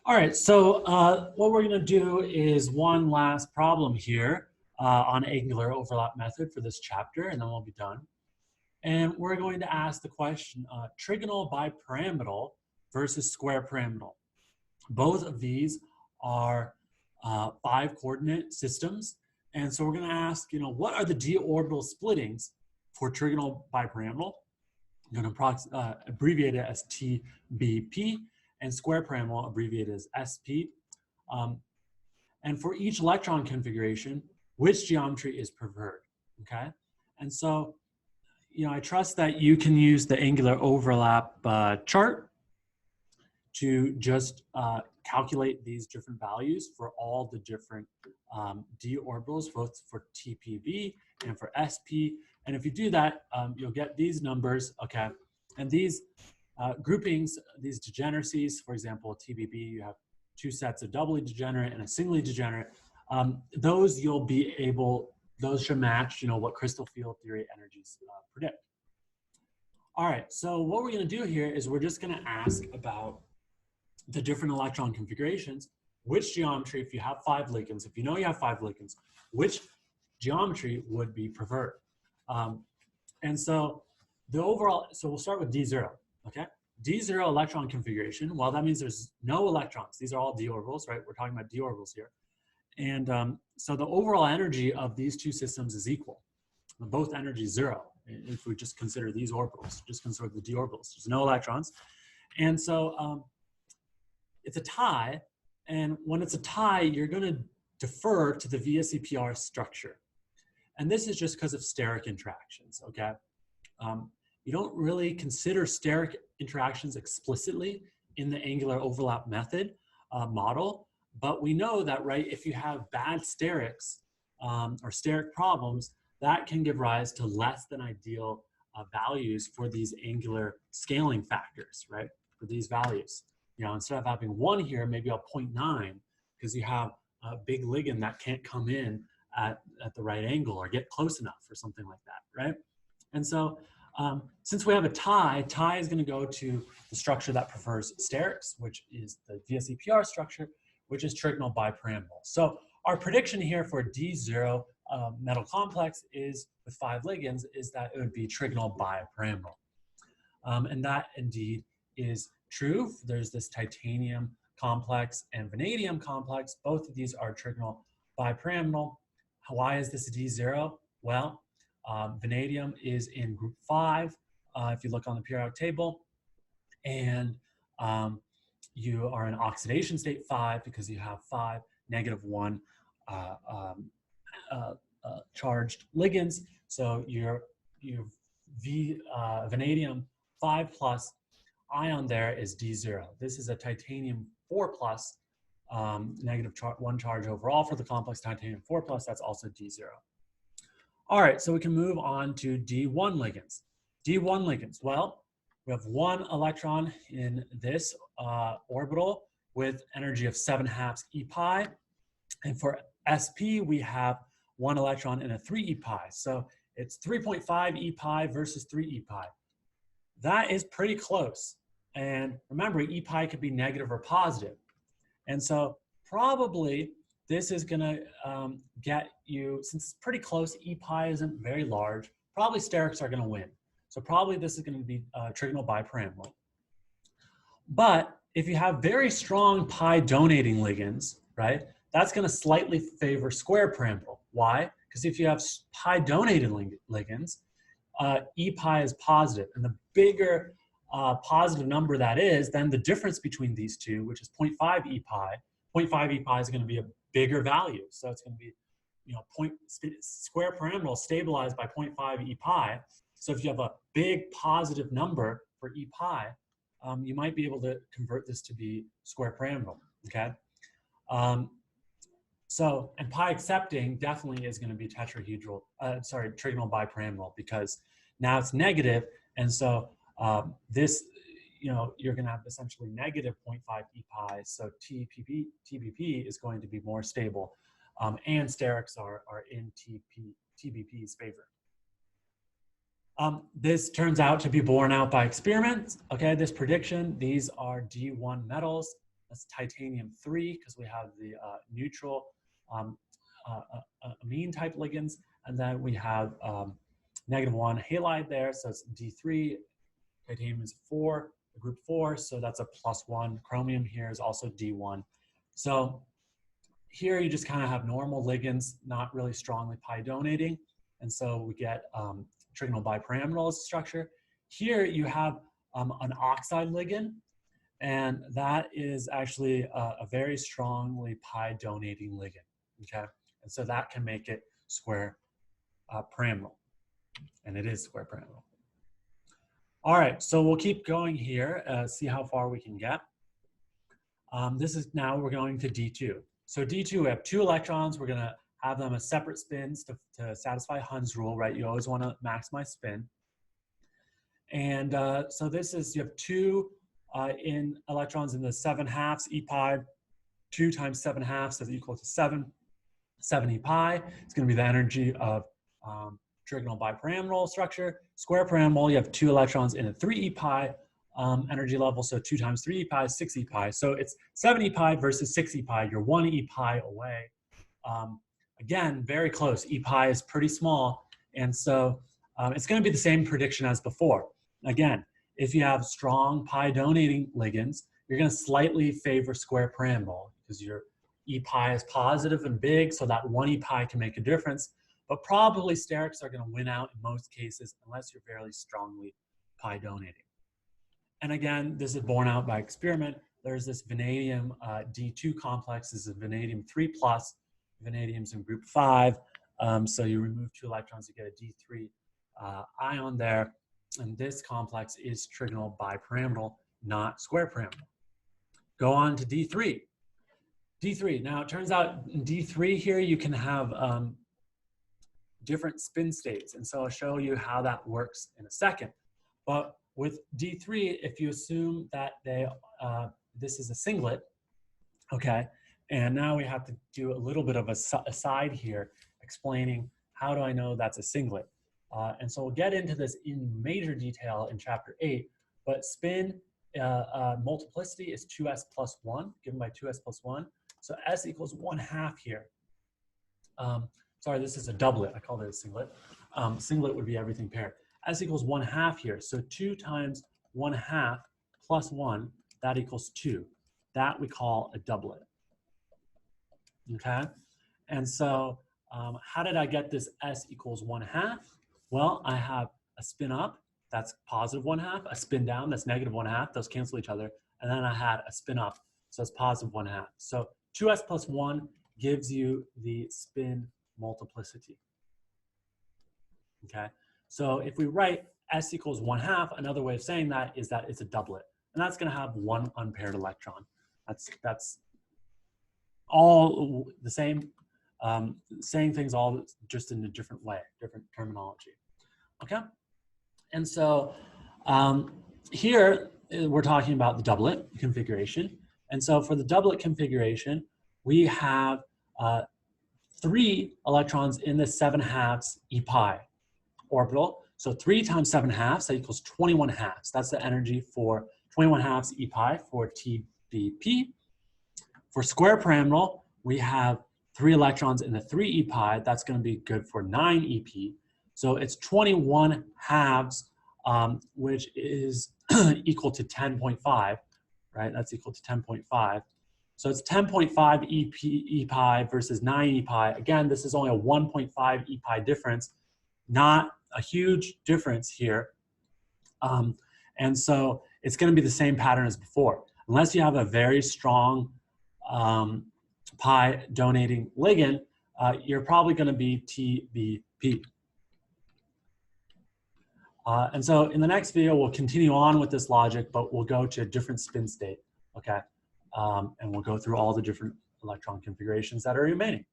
All right, so what we're going to do is one last problem here on angular overlap method for this chapter, and then we'll be done. And we're going to ask the question, trigonal bipyramidal versus square pyramidal. Both of these are 5-coordinate systems. And so we're going to ask, what are the d orbital splittings for trigonal bipyramidal? I'm going to abbreviate it as TBP, and square pyramidal abbreviated as SP. And for each electron configuration, which geometry is preferred, okay? And so, I trust that you can use the angular overlap chart to just calculate these different values for all the different d orbitals, both for TPB and for SP. And if you do that, you'll get these numbers, okay? And these groupings, these degeneracies, for example, TBB, you have 2 sets of doubly degenerate and a singly degenerate. Those should match, what crystal field theory energies predict. All right, so what we're going to do here is we're just going to ask about the different electron configurations, which geometry, if you have 5 ligands, if you know you have 5 ligands, which geometry would be preferred. And so the overall, so we'll start with D0, okay? D0 electron configuration, well, that means there's no electrons. These are all d orbitals, right? We're talking about d orbitals here. And so the overall energy of these two systems is equal. Both energy is 0. If we just consider these orbitals, just consider the d orbitals. There's no electrons. And so it's a tie. And when it's a tie, you're going to defer to the VSEPR structure. And this is just because of steric interactions, okay? You don't really consider steric interactions explicitly in the angular overlap method model, but we know that, right, if you have bad sterics or steric problems, that can give rise to less than ideal values for these angular scaling factors, right, for these values. Instead of having 1 here, maybe I'll 0.9 because you have a big ligand that can't come in at the right angle or get close enough or something like that, right? And so since we have a tie is going to go to the structure that prefers sterics, which is the VSEPR structure, which is trigonal bipyramidal. So our prediction here for D0 metal complex is, with 5 ligands, is that it would be trigonal bipyramidal. And that indeed is true. There's this titanium complex and vanadium complex. Both of these are trigonal bipyramidal. Why is this a D0? Well, vanadium is in group 5, if you look on the periodic table, and you are in oxidation state 5 because you have 5 -1 charged ligands. So your vanadium 5+ ion there is D0. This is a titanium 4+, -1 charge overall for the complex titanium 4+, that's also D0. All right, so we can move on to D1 ligands. D1 ligands, well, we have 1 electron in this orbital with energy of 7/2 epi. And for SP, we have 1 electron in a 3 epi. So it's 3.5 epi versus 3 epi. That is pretty close. And remember, epi could be negative or positive. And so probably this is going to get you, since it's pretty close, epi isn't very large, probably sterics are going to win. So probably this is going to be trigonal bipyramidal. But if you have very strong pi donating ligands, right, that's going to slightly favor square pyramidal. Why? Because if you have pi donated ligands, epi is positive. And the bigger positive number that is, then the difference between these two, which is 0.5 epi, 0.5 epi is going to be a bigger value. So it's going to be, square pyramidal stabilized by 0.5 epi. So if you have a big positive number for epi, you might be able to convert this to be square pyramidal, okay? And pi accepting definitely is going to be trigonal bipyramidal, because now it's negative, and so this, you're going to have essentially negative 0.5 epi, so TBP is going to be more stable, and sterics are in TBP's favor. This turns out to be borne out by experiments. Okay, this prediction, these are D1 metals. That's titanium 3 because we have the neutral amine type ligands, and then we have -1 halide there, so it's D3. Titanium is 4, group 4, so that's a +1. Chromium here is also D1. So here you just kind of have normal ligands, not really strongly pi donating, and so we get trigonal bipyramidal structure. Here you have an oxide ligand, and that is actually a very strongly pi donating ligand, okay? And so that can make it square pyramidal, and it is square pyramidal. All right, so we'll keep going here, see how far we can get. This is now we're going to D2. So D2, we have 2 electrons. We're gonna have them as separate spins to satisfy Hund's rule, right? You always wanna maximize spin. And so this is, you have 2 electrons in the 7/2 e pi. 2 times 7/2 is equal to 7 e pi. It's gonna be the energy of trigonal bipyramidal structure. Square pyramidal, you have 2 electrons in a 3 e pi energy level, so 2 times 3 e pi is 6 e pi. So it's 7 e pi versus 6 e pi. You're 1 e pi away. Again, very close. E pi is pretty small, and so it's going to be the same prediction as before. Again, if you have strong pi donating ligands, you're going to slightly favor square pyramidal because your e pi is positive and big, so that 1 e pi can make a difference. But probably sterics are going to win out in most cases unless you're fairly strongly pi donating. And again, this is borne out by experiment. There's this vanadium D2 complex. This is vanadium 3+. Vanadium's in group 5. So you remove 2 electrons to get a D3 ion there. And this complex is trigonal bipyramidal, not square pyramidal. Go on to D3. D3. Now, it turns out in D3 here, you can have different spin states. And so I'll show you how that works in a second. But with D3, if you assume that this is a singlet, okay, and now we have to do a little bit of a aside here, explaining how do I know that's a singlet. And so we'll get into this in major detail in chapter 8, but spin multiplicity is 2s plus 1, given by 2s plus 1. So s equals 1/2 here. Sorry, this is a doublet. I called it a singlet. Singlet would be everything paired. S equals 1/2 here. So 2 times 1/2 plus 1, that equals 2. That we call a doublet. Okay? And so how did I get this S equals 1/2? Well, I have a spin up, that's positive 1/2, a spin down, that's negative 1/2. Those cancel each other. And then I had a spin up, so it's positive 1/2. So 2s plus 1 gives you the spin multiplicity. Okay? So if we write S equals 1/2, another way of saying that is that it's a doublet. And that's going to have 1 unpaired electron. That's all the same, saying things all just in a different way, different terminology. Okay? And so here we're talking about the doublet configuration. And so for the doublet configuration, we have 3 electrons in the 7/2 e pi orbital. So 3 times 7/2, that equals 21/2. That's the energy for 21/2 e pi for TBP. For square pyramidal, we have 3 electrons in the 3 e pi. That's going to be good for 9 EP. So it's 21/2, which is equal to 10.5, right? That's equal to 10.5. So it's 10.5 e pi versus 9 e pi. Again, this is only a 1.5 e pi difference, not a huge difference here. And so it's going to be the same pattern as before. Unless you have a very strong pi donating ligand, you're probably going to be TBP. And so in the next video, we'll continue on with this logic, but we'll go to a different spin state, okay? And we'll go through all the different electron configurations that are remaining.